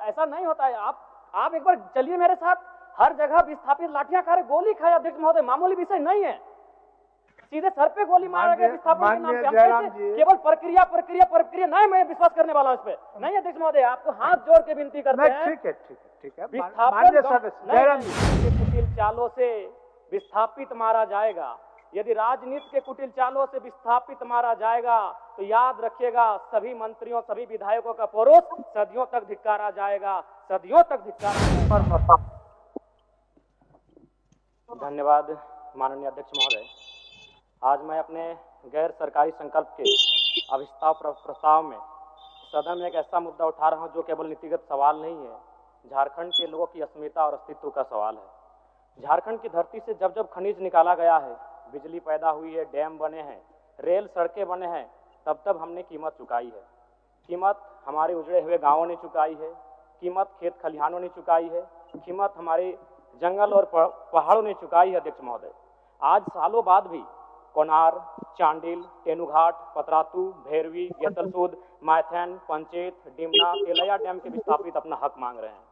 ऐसा नहीं होता है। आप एक बार चलिए मेरे साथ, हर जगह विस्थापित लाठियां खा रहे, गोली खाए अध्यक्ष महोदय, मामूली विषय नहीं है। सीधे सर पे गोली मारा गया विस्थापन के नाम पे। हम केवल प्रक्रिया प्रक्रिया प्रक्रिया नहीं, मैं विश्वास करने वाला हूं इस पे नहीं। अध्यक्ष महोदय, आपको हाथ जोड़ के विनती करते हैं, ठीक है ठीक है ठीक है, विस्थापन के कुटिल चालों से विस्थापित मारा जाएगा। यदि राजनीति के कुटिल चालों से विस्थापित मारा जाएगा तो याद रखिएगा, सभी मंत्रियों सभी विधायकों का परोस सदियों तक धिक्कारा जाएगा, सदियों तक धिक्कारा जाएगा। धन्यवाद माननीय अध्यक्ष महोदय। आज मैं अपने गैर सरकारी संकल्प के अविस्ताव प्रस्ताव में सदन में एक ऐसा मुद्दा उठा रहा हूं जो केवल नीतिगत सवाल नहीं है, झारखंड के लोगों की अस्मिता और अस्तित्व का सवाल है। झारखंड की धरती से जब जब खनिज निकाला गया है, बिजली पैदा हुई है, डैम बने हैं, रेल सड़कें बने हैं, तब तब हमने कीमत चुकाई है। कीमत हमारे उजड़े हुए गाँवों ने चुकाई है, कीमत खेत खलिहानों ने चुकाई है, कीमत हमारे जंगल और पहाड़ों ने चुकाई है। अध्यक्ष महोदय, आज सालों बाद भी कोनार, चांडिल, तेनुघाट, पतरातू, भैरवी, गेतलसूद, मायथन, पंचेत, डिमना, तेलैया डैम के विस्थापित अपना हक मांग रहे हैं।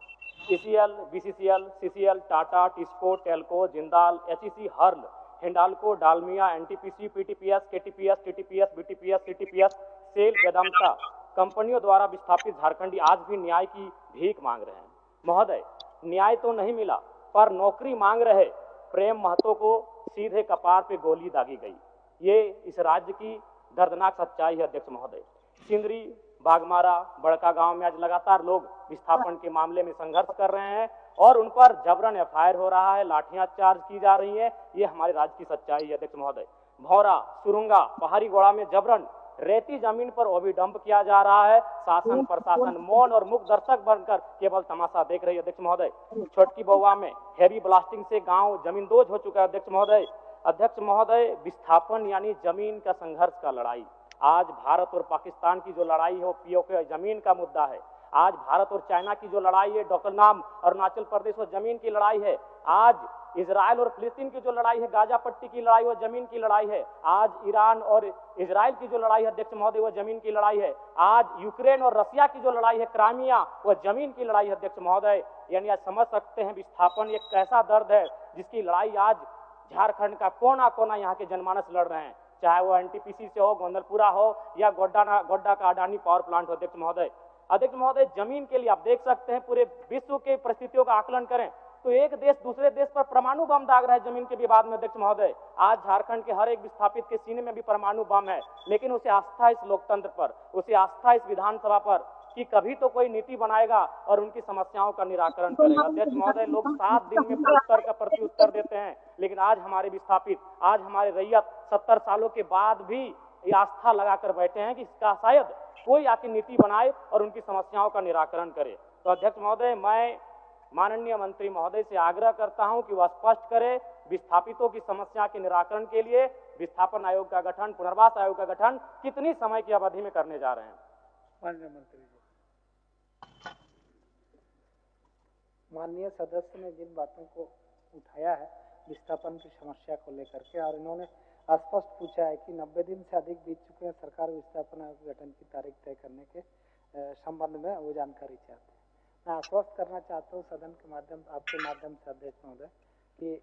CCL, BCCL, CCL, Tata, TISCO, TELCO, Jindal, HEC, HURL, Hindalco, Dalmia, NTPC, PTPS, KTPS, TTPS, BTPS, CTPS, SAIL, Vedanta कंपनियों द्वारा विस्थापित झारखंडी आज भी न्याय की भीख मांग रहे हैं। महोदय, न्याय तो नहीं मिला पर नौकरी मांग रहे प्रेम महतो को सीधे कपार पे गोली दागी गई। ये इस राज्य की दर्दनाक सच्चाई है। अध्यक्ष महोदय, सिंदरी, बागमारा, बड़का गांव में आज लगातार लोग विस्थापन के मामले में संघर्ष कर रहे हैं और उन पर जबरन एफआईआर हो रहा है, लाठियां चार्ज की जा रही है। ये हमारे राज्य की सच्चाई है। अध्यक्ष महोदय, भौरा, सुरुंगा, पहाड़ी गोड़ा में जबरन रेती जमीन पर ओबी डंप किया जा रहा है। शासन प्रशासन मौन और मुक्त दर्शक बनकर केवल तमाशा देख रही है। अध्यक्ष महोदय, छोटकी बउआ में हैवी ब्लास्टिंग से गांव जमींदोज हो चुका है। अध्यक्ष महोदय, विस्थापन यानी जमीन का संघर्ष का लड़ाई। आज भारत और पाकिस्तान की जो लड़ाई है वो पीओके जमीन का मुद्दा है। आज भारत और चाइना की जो लड़ाई है, डोकलाम अरुणाचल प्रदेश और जमीन की लड़ाई है। आज इजराइल और फिलिस्तीन की जो लड़ाई है, गाजा पट्टी की लड़ाई, वो जमीन की लड़ाई है। आज ईरान और इजराइल की जो लड़ाई है अध्यक्ष महोदय, वो जमीन की लड़ाई है। आज यूक्रेन और रसिया की जो लड़ाई है, क्राइमिया, वो जमीन की लड़ाई है। अध्यक्ष महोदय, यानी आज समझ सकते हैं विस्थापन एक कैसा दर्द है जिसकी लड़ाई आज झारखंड का कोना कोना यहाँ के जनमानस लड़ रहे हैं, चाहे वो एनटीपीसी से हो, गोंदलपुरा हो या गोड्डा का अडानी पावर प्लांट हो। अध्यक्ष महोदय, जमीन के लिए आप देख सकते हैं पूरे विश्व के परिस्थितियों का आकलन करें तो एक देश दूसरे देश पर परमाणु बम दाग रहा है जमीन के विवाद में। अध्यक्ष महोदय, आज झारखंड के हर एक विस्थापित के सीने में भी परमाणु बम है, लेकिन उसे आस्था इस लोकतंत्र पर, उसे आस्था इस विधानसभा पर कि कभी तो कोई नीति बनाएगा और उनकी समस्याओं का निराकरण करेगा। अध्यक्ष महोदय, लोग 7 दिन में प्रत्युत्तर का प्रत्युत्तर देते हैं, लेकिन आज हमारे विस्थापित, आज हमारे रैयत 70 सालों के बाद भी ये आस्था लगाकर बैठे हैं कि इसका शायद कोई आके नीति बनाए और उनकी समस्याओं का निराकरण करे। तो अध्यक्ष महोदय, मैं माननीय मंत्री महोदय से आग्रह करता हूं कि वह स्पष्ट करे विस्थापितों की समस्या के निराकरण के लिए विस्थापन आयोग का गठन, पुनर्वास आयोग का गठन कितनी समय की अवधि में करने जा रहे हैं। माननीय मंत्री जी। माननीय सदस्य ने जिन बातों को उठाया है विस्थापन की समस्या को लेकर के, और इन्होंने स्पष्ट पूछा है कि 90 दिन से अधिक बीत चुके हैं, सरकार विस्थापन आयोग गठन की तारीख तय करने के संबंध में वो जानकारी चाहते हैं। मैं आश्वस्त करना चाहता हूँ सदन के माध्यम, आपके माध्यम से अध्यक्ष महोदय, कि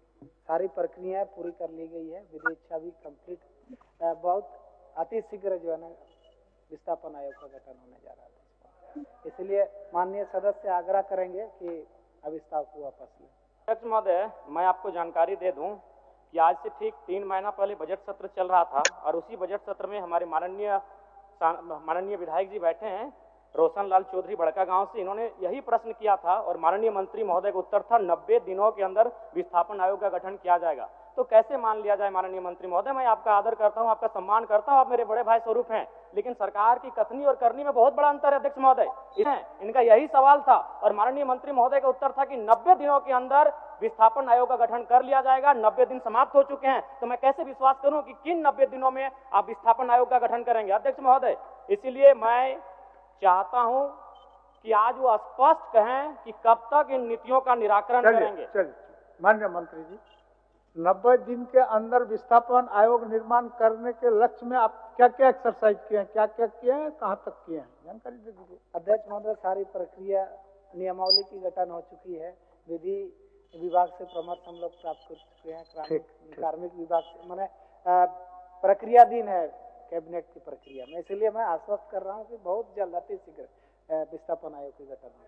सारी प्रक्रियाएं पूरी कर ली गई है, विधि इच्छा भी कंप्लीट, बहुत अति शीघ्र जो है ना विस्थापन आयोग का गठन होने जा रहा है। इसलिए माननीय सदस्य आग्रह करेंगे कि अविस्ताव को वापस लें। अध्यक्ष महोदय, मैं आपको जानकारी दे दूं कि आज से ठीक 3 महीना पहले बजट सत्र चल रहा था और उसी बजट सत्र में हमारे माननीय विधायक जी बैठे हैं, रोशन लाल चौधरी बड़का गांव से। इन्होंने यही प्रश्न किया था और माननीय मंत्री महोदय का उत्तर था 90 दिनों के अंदर विस्थापन आयोग का गठन किया जाएगा। तो कैसे मान लिया जाए माननीय मंत्री महोदय, मैं आपका आदर करता हूं, आपका सम्मान करता हूं, आप मेरे बड़े भाई स्वरूप हैं, लेकिन सरकार की कथनी और करनी में बहुत बड़ा अंतर है। अध्यक्ष महोदय, इनका यही सवाल था और माननीय मंत्री महोदय का उत्तर था कि 90 दिनों के अंदर विस्थापन आयोग का गठन कर लिया जाएगा। 90 दिन समाप्त हो चुके हैं, तो मैं कैसे विश्वास करूं कि किन 90 दिनों में आप विस्थापन आयोग का गठन करेंगे। अध्यक्ष महोदय, इसीलिए मैं चाहता हूं कि आज वो स्पष्ट कहें कि कब तक इन नीतियों का निराकरण करेंगे। चलिए माननीय मंत्री जी, 90 दिन के अंदर विस्थापन आयोग निर्माण करने के लक्ष्य में आप क्या क्या एक्सरसाइज किए हैं, क्या क्या किए हैं, कहाँ तक किए हैं, जानकारी दे दीजिए। अध्यक्ष महोदय, सारी प्रक्रिया नियमावली की गठन हो चुकी है, विधि विभाग से परामर्श हम लोग प्राप्त कर चुके हैं, कार्मिक विभाग से मैंने प्रक्रियाधीन है कैबिनेट की प्रक्रिया में, इसलिए मैं आश्वस्त कर रहा हूं कि बहुत जल्द अति शीघ्र विस्थापन आयोग की गठन हो।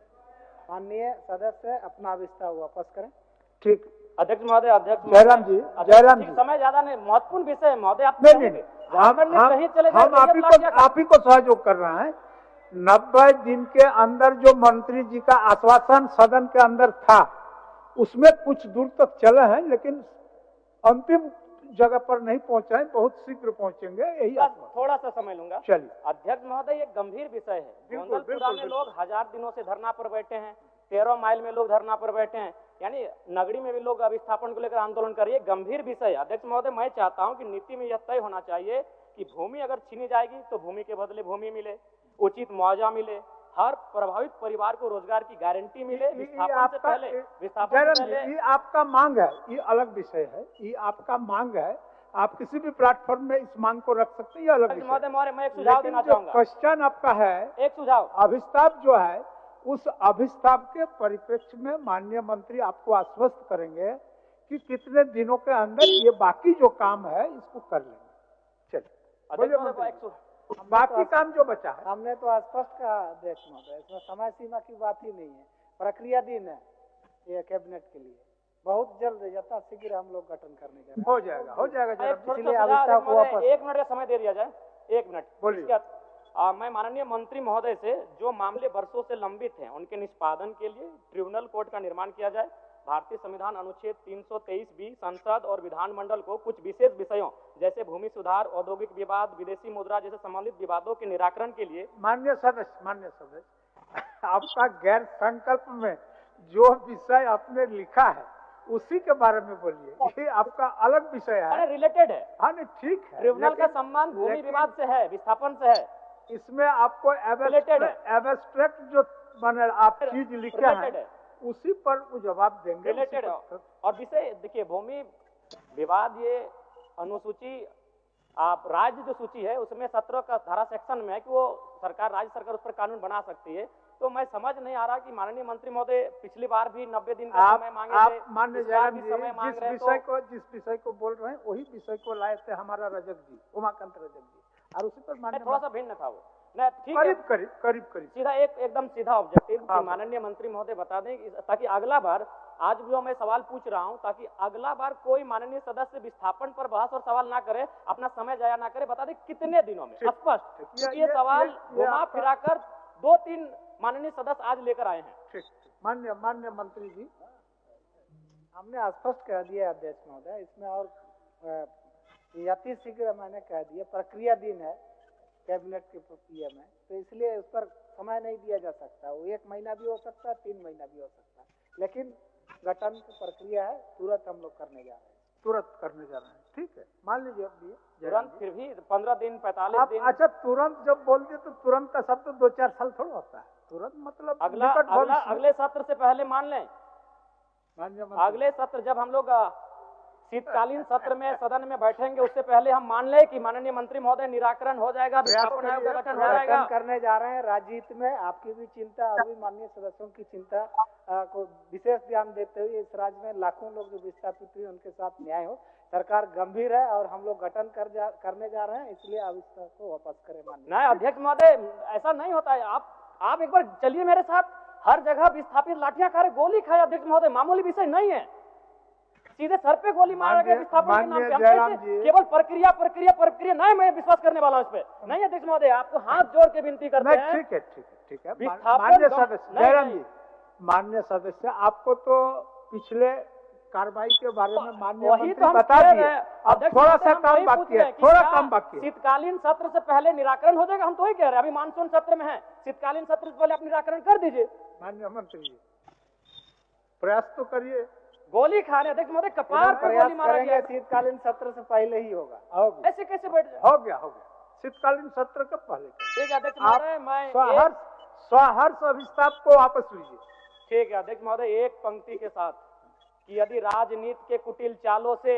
माननीय सदस्य अपना विस्तार वापस करें। ठीक, अध्यक्ष महोदय, अध्यक्ष जयराम जी, जयराम जी, समय ज्यादा नहीं, महत्वपूर्ण विषय है महोदय, आप नहीं, हम आप ही को सहयोग कर रहे हैं। 90 दिन के अंदर जो मंत्री जी का आश्वासन सदन के अंदर था, उसमें कुछ दूर तक चले हैं, लेकिन अंतिम जगह पर नहीं पहुंचे हैं, बहुत शीघ्र पहुंचेंगे, यही थोड़ा सा समय लूंगा। चलिए अध्यक्ष महोदय, ये गंभीर विषय है। गोंदलपुरा में लोग 1000 दिनों से धरना पर बैठे हैं, 13 माइल में लोग धरना पर बैठे हैं, यानी नगरी में भी लोग विस्थापन को लेकर आंदोलन कर रही है। गंभीर विषय है अध्यक्ष महोदय। मैं चाहता हूं कि नीति में यह तय होना चाहिए कि भूमि अगर छीनी जाएगी तो भूमि के बदले भूमि मिले, उचित मुआवजा मिले, हर प्रभावित परिवार को रोजगार की गारंटी मिले। विस्थापन से पहले ये आपका मांग है, ये अलग विषय है, ये आपका मांग है, आप किसी भी प्लेटफॉर्म में इस मांग को रख सकते हैं, ये अलग विषय है। मैं एक सुझाव देना चाहूंगा। क्वेश्चन आपका है, एक सुझाव, अभिस्ताप जो है, उस अभिस्ताप के परिप्रेक्ष्य में माननीय मंत्री आपको आश्वस्त करेंगे कि कितने दिनों के अंदर ये बाकी जो काम है इसको कर लेंगे। चलिए, बाकी काम जो बचा है, हमने तो स्पष्ट कहा अध्यक्ष महोदय, इसमें समय सीमा की बात ही नहीं है, प्रक्रियाधीन है ये कैबिनेट के लिए। बहुत जल्द यथाशीघ्र हम लोग गठन करने जा रहे हैं। हो जाएगा। इसलिए अवस्था को वापस 1 मिनट का समय दे दिया जाए। 1 मिनट बोलिए। मैं माननीय मंत्री महोदय से जो मामले वर्षों से लंबित हैं उनके निष्पादन के लिए ट्रिब्यूनल कोर्ट का निर्माण किया जाए। भारतीय संविधान अनुच्छेद 323B संसद और विधानमंडल को कुछ विशेष विषयों जैसे भूमि सुधार, औद्योगिक विवाद, विदेशी मुद्रा जैसे संबंधित विवादों के निराकरण के लिए। माननीय सदस्य, आपका गैर संकल्प में जो विषय आपने लिखा है उसी के बारे में बोलिए, ये आपका अलग विषय है, रिलेटेड है। हाँ नहीं, ठीक है, ट्रिब्यूनल का संबंध भूमि विवाद से है, विस्थापन से है। इसमें आपको एब्स्ट्रैक्ट जो मैंने आप चीज लिखा है उसी पर वो जवाब देंगे। रिलेटेड और विषय देखिए, भूमि विवाद ये अनुसूची आप राज्य जो सूची है उसमें 17 का धारा सेक्शन में है कि वो सरकार, राज्य सरकार उस पर कानून बना सकती है। तो मैं समझ नहीं आ रहा कि माननीय मंत्री महोदय पिछली बार भी 90 दिन का समय मांगे थे, आप माननीय जयराम जी जिस विषय को बोल रहे हैं वही विषय को लाए थे हमारा रजक जी, उमाकांत रजक जी, और उसी पर माननीय थोड़ा सा भिन्न था वो। करीब सीधा एकदम सीधा ऑब्जेक्टिव माननीय मंत्री महोदय बता दें ताकि अगला बार, आज जो मैं सवाल पूछ रहा हूं, ताकि अगला बार कोई माननीय सदस्य विस्थापन पर बहस और सवाल ना करे, अपना समय जाया ना करे, बता दें कितने दिनों में स्पष्ट। ये सवाल घुमा फिराकर 2-3 माननीय सदस्य आज लेकर आए हैं। माननीय मंत्री जी, हमने स्पष्ट कह दिया अध्यक्ष महोदय, इसमें और यथी शीघ्र मैंने कह दिया, प्रक्रियाधीन है कैबिनेट की प्रक्रिया में, तो इसलिए उस पर समय नहीं दिया जा सकता। वो 1 महीना भी हो सकता है, 3 महीना भी हो सकता है, लेकिन गठन की प्रक्रिया है, तुरंत हम लोग करने जा रहे हैं। ठीक है, मान लीजिए तुरंत, फिर भी 15 दिन 45 दिन। अच्छा, तुरंत जब बोल दिए तो तुरंत का शब्द 2-4 साल थोड़ा होता है, तुरंत मतलब अगले सत्र से पहले मान लें। अगले सत्र जब हम लोग शीतकालीन सत्र में सदन में बैठेंगे उससे पहले हम मान ले कि माननीय मंत्री महोदय निराकरण हो जाएगा, विस्थापन आयोग का गठन हो जाएगा। करने जा रहे हैं राज्य हित में, आपकी भी चिंता और भी माननीय सदस्यों की चिंता को विशेष ध्यान देते हुए इस राज्य में लाखों लोग जो विस्थापित हुए उनके साथ न्याय हो। सरकार गंभीर है और हम लोग गठन करने जा रहे हैं, इसलिए अविश्वास को वापस करें। माननीय अध्यक्ष महोदय, ऐसा नहीं होता है। आप एक बार चलिए मेरे साथ, हर जगह विस्थापित लाठियां खा रहे, गोली खाए अध्यक्ष महोदय, मामूली विषय नहीं है। सीधे सर पे गोली मारा गया विस्थापन के नाम पे। केवल प्रक्रिया नहीं, मैं विश्वास करने वाला हूं इस पे। नहीं अध्यक्ष महोदय, आपको हाथ जोड़ के विनती करते हैं। ठीक है। माननीय सदस्य जयराम जी, माननीय सदस्य, आपको तो पिछले कार्रवाई के बारे में माननीय मंत्री बता दिए, अब थोड़ा सा काम बाकी है, शीतकालीन सत्र से पहले निराकरण हो जाएगा। हम तो वही कह रहे हैं, अभी मानसून सत्र में है, शीतकालीन सत्र से पहले आप निराकरण कर दीजिए। माननीय मंत्री जी, प्रयास तो करिए। गोली खाने अध्यक्ष महोदय, कपार पर गोली मारा गया, शीतकालीन सत्र से पहले ही होगा। ऐसे कैसे बैठ जाए? हो गया शीतकालीन सत्र के पहले। ठीक है अध्यक्ष महोदय, मैं स्वहर्ष अभिस्ताप को वापस लीजिए। ठीक है अध्यक्ष महोदय, एक पंक्ति के साथ कि यदि राजनीति के कुटिल चालों से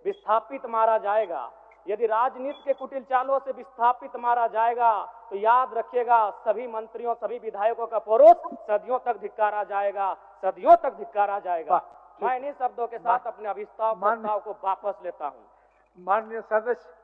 विस्थापित मारा जाएगा यदि राजनीति के कुटिल चालों से विस्थापित मारा जाएगा तो याद रखिएगा सभी मंत्रियों सभी विधायकों का परोस सदियों तक धिक्कारा जाएगा, सदियों तक धिक्कारा जाएगा। मैं इन्हीं शब्दों के साथ अपने अभिस्ताव प्रस्ताव को वापस लेता हूं। माननीय सदस्य